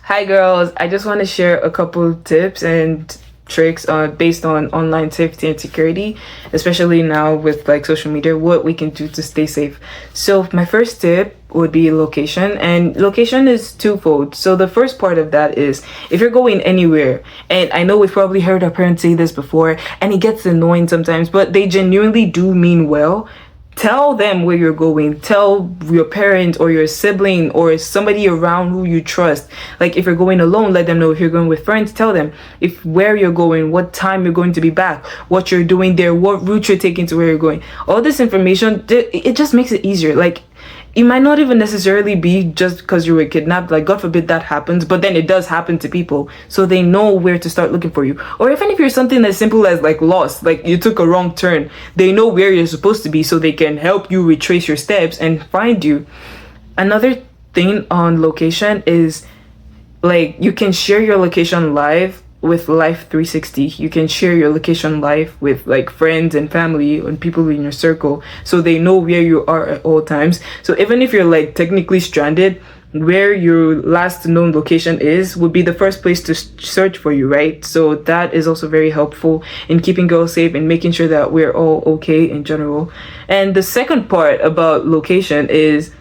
Hi girls, I just want to share a couple tips and tricks based on online safety and security, especially now with like social media, what we can do to stay safe. So my first tip would be location, and location is twofold. So the first part of that is if you're going anywhere, and I know we've probably heard our parents say this before and it gets annoying sometimes, but they genuinely do mean well. Tell them where you're going. Tell your parent or your sibling or somebody around who you trust. Like if you're going alone, let them know. If you're going with friends, tell them if where you're going, what time you're going to be back, what you're doing there, what route you're taking to where you're going. All this information, it just makes it easier. Like it might not even necessarily be just because you were kidnapped, like God forbid that happens, but then it does happen to people, so they know where to start looking for you. Or even if you're something as simple as like lost, like you took a wrong turn, they know where you're supposed to be, so they can help you retrace your steps and find you. Another thing on location is like you can share your location live with Life 360. You can share your location live with like friends and family and people in your circle, so they know where you are at all times. So even if you're like technically stranded, where your last known location is would be the first place to search for you, right? So that is also very helpful in keeping girls safe and making sure that we're all okay in general. And the second part about location is,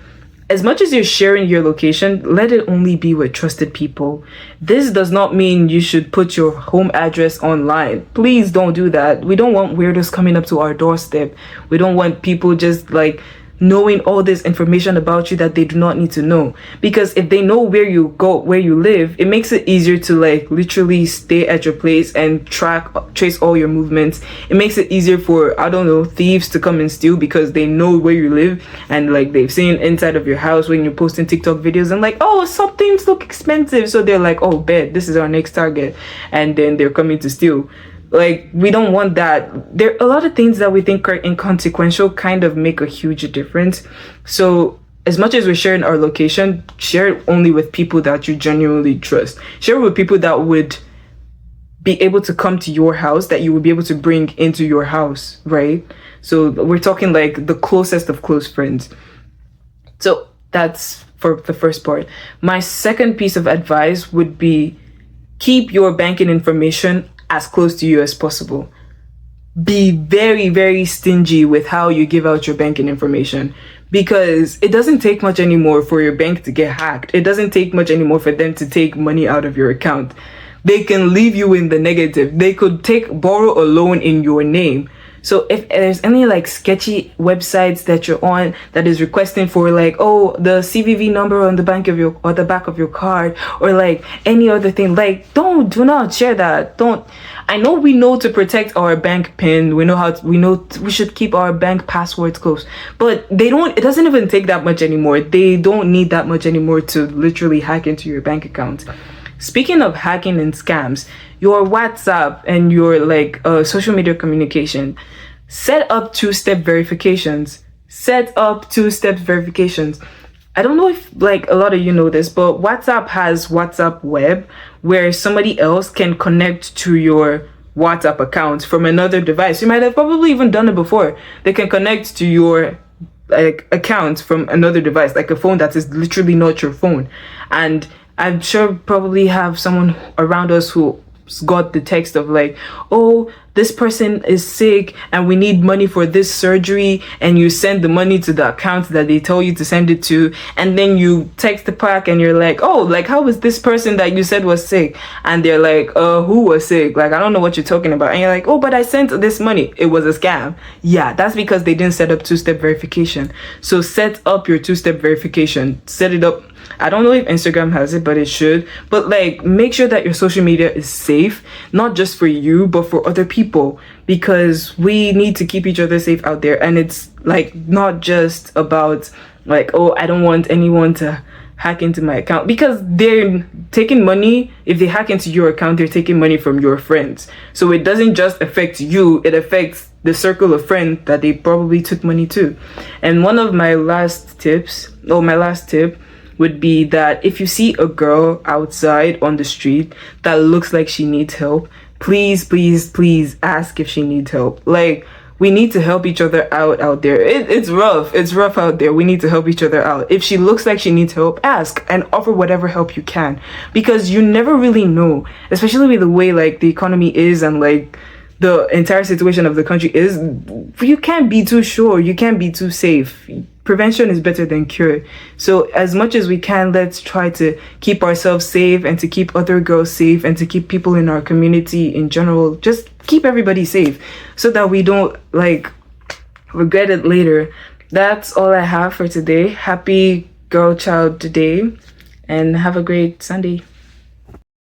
as much as you're sharing your location, let it only be with trusted people. This does not mean you should put your home address online. Please don't do that. We don't want weirdos coming up to our doorstep. We don't want people just like knowing all this information about you that they do not need to know. Because if they know where you go, where you live, it makes it easier to like literally stay at your place and trace all your movements. It makes it easier for, I don't know, thieves to come and steal because they know where you live, and like they've seen inside of your house when you're posting TikTok videos and like, oh, some things look expensive, so they're like, oh, bet this is our next target, and then they're coming to steal. Like, we don't want that. There are a lot of things that we think are inconsequential kind of make a huge difference. So as much as we're sharing our location, share it only with people that you genuinely trust. Share it with people that would be able to come to your house, that you would be able to bring into your house, right? So we're talking like the closest of close friends. So that's for the first part. My second piece of advice would be keep your banking information as close to you as possible. Be very, very stingy with how you give out your banking information, because it doesn't take much anymore for your bank to get hacked. It doesn't take much anymore for them to take money out of your account. They can leave you in the negative. They could borrow a loan in your name. So if there's any like sketchy websites that you're on that is requesting for like, oh, the CVV number on the back of your card, or like any other thing, like do not share that. Don't. I know we know to protect our bank PIN. We know we should keep our bank passwords close, but it doesn't even take that much anymore. They don't need that much anymore to literally hack into your bank account. Speaking of hacking and scams, your WhatsApp and your like social media communication, set up two-step verifications. I don't know if like a lot of you know this, but WhatsApp has WhatsApp Web, where somebody else can connect to your WhatsApp account from another device. You might have probably even done it before. They can connect to your like account from another device, like a phone that is literally not your phone. And I'm sure probably have someone around us who got the text of like, oh, this person is sick and we need money for this surgery, and you send the money to the account that they tell you to send it to, and then you text the pack and you're like, oh, like how was this person that you said was sick? And they're like, who was sick? Like, I don't know what you're talking about. And you're like, oh, but I sent this money. It was a scam. Yeah, that's because they didn't set up two-step verification. So set up your two-step verification. Set it up. I don't know if Instagram has it, but it should. But like, make sure that your social media is safe, not just for you, but for other people, because we need to keep each other safe out there. And it's like not just about like, oh, I don't want anyone to hack into my account, because they're taking money. If they hack into your account, they're taking money from your friends. So it doesn't just affect you, it affects the circle of friends that they probably took money to. And my last tip would be that if you see a girl outside on the street that looks like she needs help, please ask if she needs help. Like, we need to help each other out there. It's rough. It's rough out there. We need to help each other out. If she looks like she needs help, ask and offer whatever help you can, because you never really know, especially with the way like the economy is and like the entire situation of the country is. You can't be too sure. You can't be too safe. Prevention is better than cure. So as much as we can, let's try to keep ourselves safe and to keep other girls safe and to keep people in our community in general, just keep everybody safe so that we don't like regret it later. That's all I have for today. Happy Girl Child Day and have a great Sunday.